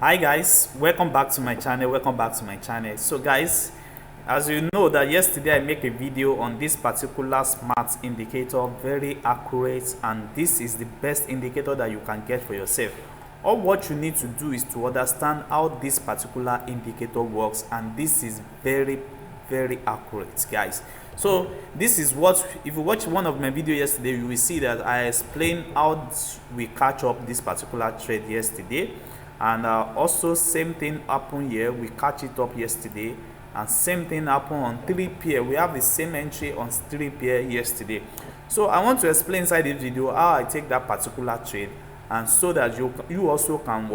Hi guys, welcome back to my channel. So guys, as you know that yesterday I make a video on this particular smart indicator, very accurate, and this is the best indicator that you can get for yourself. All what you need to do is to understand how this particular indicator works, and this is very accurate, guys. So this is what, if you watch one of my video yesterday, you will see that I explained how we catch up this particular trade yesterday. And also same thing happened here, we catch it up yesterday, and same thing happened on 3 pair. We have the same entry on 3 pair yesterday. So I want to explain inside this video how I take that particular trade, and so that you also can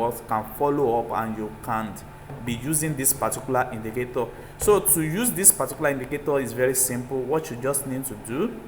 follow up, and you can be using this particular indicator. So to use this particular indicator is very simple. What you just need to do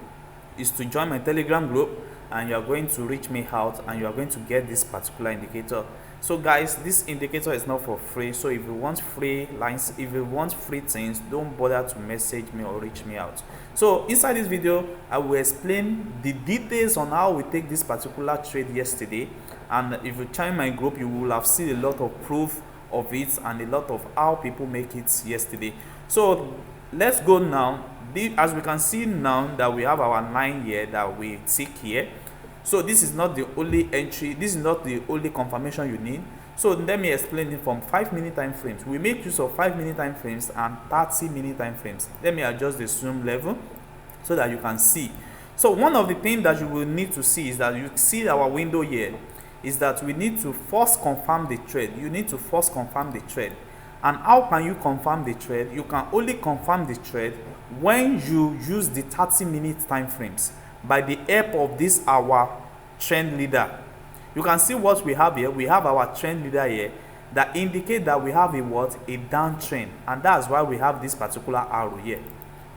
is to join my Telegram group, and you are going to reach me out, and you are going to get this particular indicator. So guys, this indicator is not for free. So if you want free lines, if you want free things, don't bother to message me or reach me out. So inside this video, I will explain the details on how we take this particular trade yesterday. And if you join my group, you will have seen a lot of proof of it and a lot of how people make it yesterday. So let's go now. As we can see now that we have our 9 here that we tick here. So this is not the only entry, this is not the only confirmation you need. So let me explain it from 5-minute time frames. We make use of 5-minute time frames and 30-minute time frames. Let me adjust the zoom level so that you can see. So one of the things that you will need to see is that you see our window here is that we need to first confirm the trade. You need to first confirm the trade. And how can you confirm the trade? You can only confirm the trade when you use the 30-minute time frames by the help of this our trend leader. You can see what we have here. We have our trend leader here that indicate that we have a downtrend, and that's why we have this particular arrow here.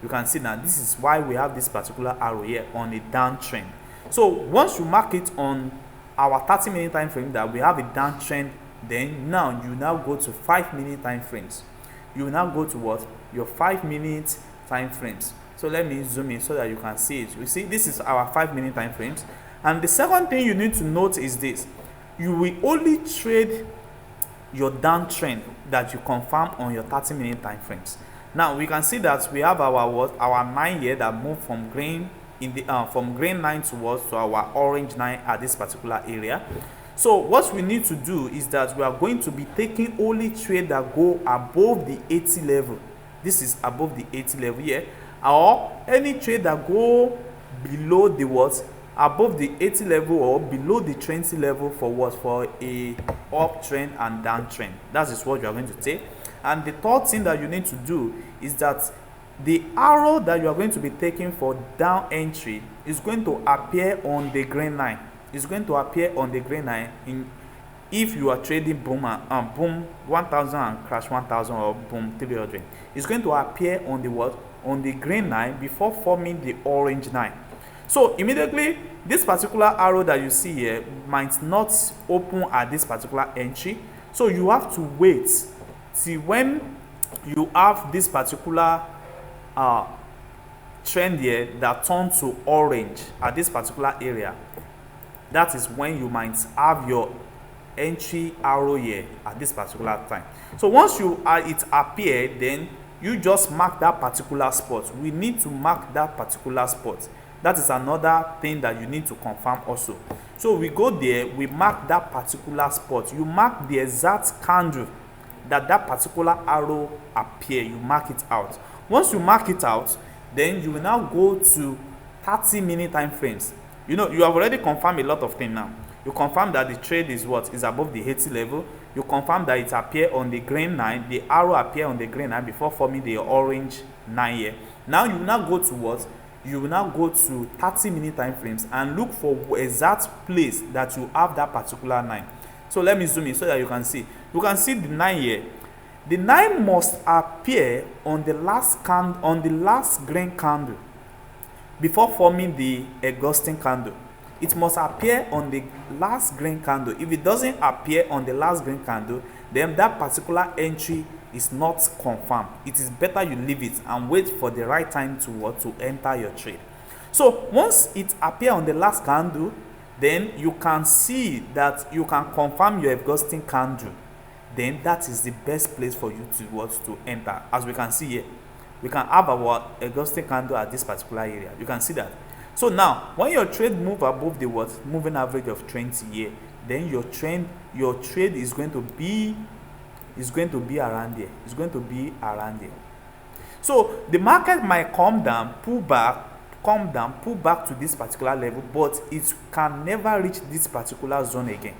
You can see now this is why we have this particular arrow here on a downtrend. So once you mark it on our 30-minute time frame that we have a downtrend, then now you now go to 5-minute time frames. You now go to what? Your 5-minute time frames. So let me zoom in so that you can see it. You see, this is our 5-minute time frames. And the second thing you need to note is this: you will only trade your downtrend that you confirm on your 30-minute time frames. Now we can see that we have our 9 here that moved from green from green 9 towards to our orange 9 at this particular area. So what we need to do is that we are going to be taking only trade that go above the 80 level. This is above the 80 level here, or any trade that go below the above the 80 level or below the 20 level for a uptrend and downtrend. That is what you are going to take. And the third thing that you need to do is that the arrow that you are going to be taking for down entry is going to appear on the green line. It's going to appear on the green line if you are trading boom 1000 and crash 1000 or boom 300. It's going to appear on the on the green line before forming the orange line. So immediately this particular arrow that you see here might not open at this particular entry. So you have to wait till when you have this particular trend here that turns to orange at this particular area. That is when you might have your entry arrow here at this particular time. So once it appear, then you just mark that particular spot. We need to mark that particular spot. That is another thing that you need to confirm also. So we go there, we mark that particular spot. You mark the exact candle that particular arrow appear. You mark it out. Once you mark it out, then you will now go to 30-minute time frames. You know, you have already confirmed a lot of things now. You confirm that the trade is above the 80 level. You confirm that it appear on the green 9. The arrow appear on the green 9 before forming the orange 9 here. Now you will now go to what? You will now go to 30-minute time frames and look for exact place that you have that particular 9. So let me zoom in so that you can see. You can see the 9 here. The 9 must appear on the last green candle before forming the exhausting candle. It must appear on the last green candle. If it doesn't appear on the last green candle, then that particular entry is not confirmed. It is better you leave it and wait for the right time to enter your trade. So once it appears on the last candle, then you can see that you can confirm your exhausting candle. then that is the best place for you to enter. As we can see here, we can have our exhausting candle at this particular area. You can see that. So now when your trade move above the moving average of 20 here, then your trade is going to be around here. It's going to be around here. So the market might come down, pull back to this particular level, but it can never reach this particular zone again.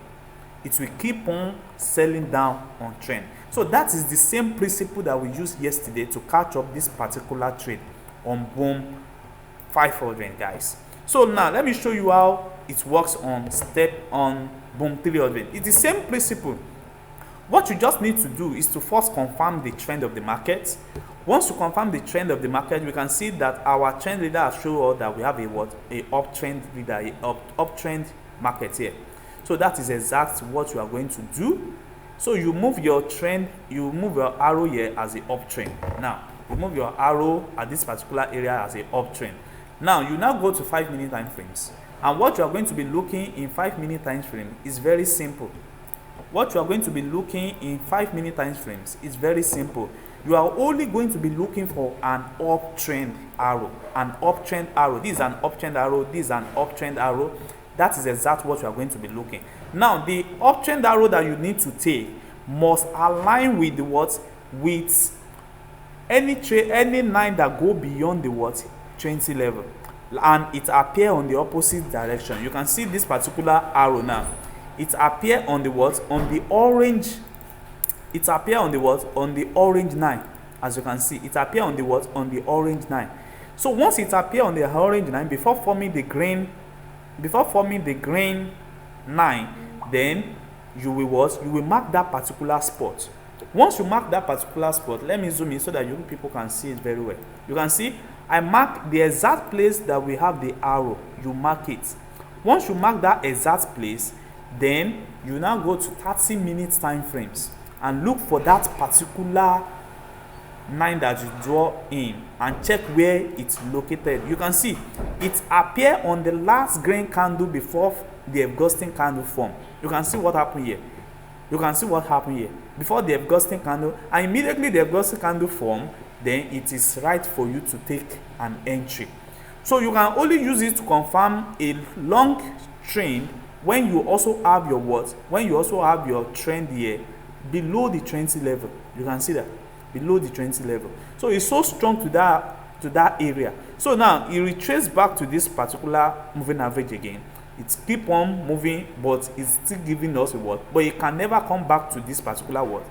It will keep on selling down on trend. So that is the same principle that we used yesterday to catch up this particular trade on boom 500, guys. So now let me show you how it works on boom 300. It's the same principle. What you just need to do is to first confirm the trend of the market. Once you confirm the trend of the market, we can see that our trend leader has shown us that we have a uptrend leader, uptrend market here. So that is exactly what you are going to do. So you move your trend, you move your arrow here as a uptrend. Now you move your arrow at this particular area as a uptrend. Now you now go to 5-minute time frames, and what you are going to be looking in 5-minute time frame is very simple. What you are going to be looking in 5-minute time frames is very simple. You are only going to be looking for an uptrend arrow. An uptrend arrow. This is an uptrend arrow. This is an uptrend arrow. That is exactly what you are going to be looking. Now, the uptrend arrow that you need to take must align with the with any line that go beyond the 20 level, and it appear on the opposite direction. You can see this particular arrow now. It appear on the on the orange. It appear on the on the orange line. As you can see, it appear on the on the orange line. So once it appear on the orange line, before forming the green line, then you will mark that particular spot. Once you mark that particular spot, let me zoom in so that you people can see it very well. You can see I mark the exact place that we have the arrow. You mark it. Once you mark that exact place, then you now go to 30-minute time frames and look for that particular line that you draw in and check where it's located. You can see it appear on the last green candle before the exhausting candle form. You can see what happened here. You can see what happened here before the exhausting candle, and immediately the exhausting candle form, then it is right for you to take an entry. So you can only use it to confirm a long trend when you also have your when you also have your trend here below the 20 level. You can see that below the 20 level. So it's so strong to that area. So now it retraces back to this particular moving average again. It keep on moving, but it's still giving us a but it can never come back to this particular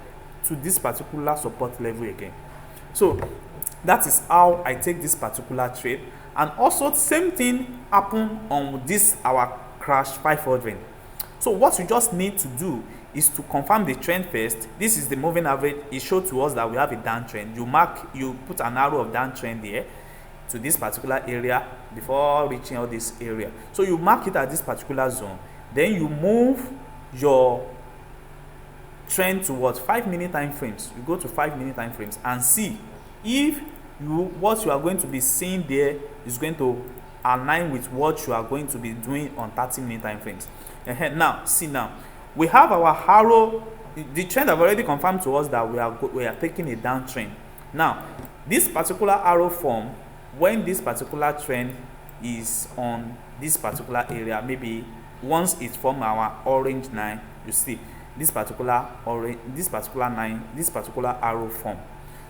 to this particular support level again. So that is how I take this particular trade. And also same thing happen on this our crash 500. So what you just need to do is to confirm the trend first. This is the moving average. It shows to us that we have a downtrend. You put an arrow of downtrend here to this particular area before reaching out this area. So you mark it at this particular zone. Then you move your trend towards 5-minute time frames. You go to 5-minute time frames and see if what you are going to be seeing there is going to align with what you are going to be doing on 30-minute time frames. Now see, now we have our arrow. The trend have already confirmed to us that we are taking a downtrend. Now this particular arrow form when this particular trend is on this particular area. Maybe once it form our orange line, you see this particular line, this particular arrow form.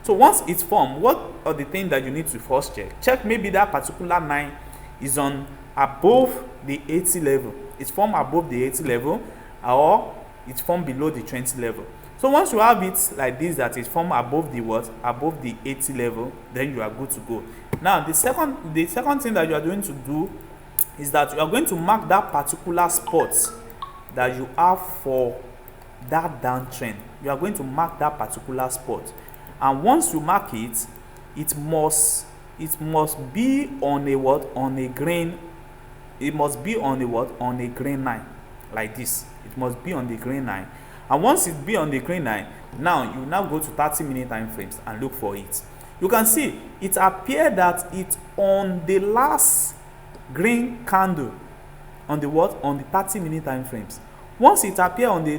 So once it's formed, what are the things that you need to first check? Maybe that particular line is on above the 80 level. It's formed above the 80 level, or it's formed below the 20 level. So once you have it like this, that is formed above the above the 80 level, then you are good to go. Now the second thing that you are going to do is that you are going to mark that particular spot that you have for that downtrend. You are going to mark that particular spot, and once you mark it, it must be on a on a green. It must be on a on a green line like this. It must be on the green line, and once it be on the green line, now you now go to 30-minute time frames and look for it. You can see it appeared that it's on the last green candle on the on the 30-minute time frames. Once it appear on the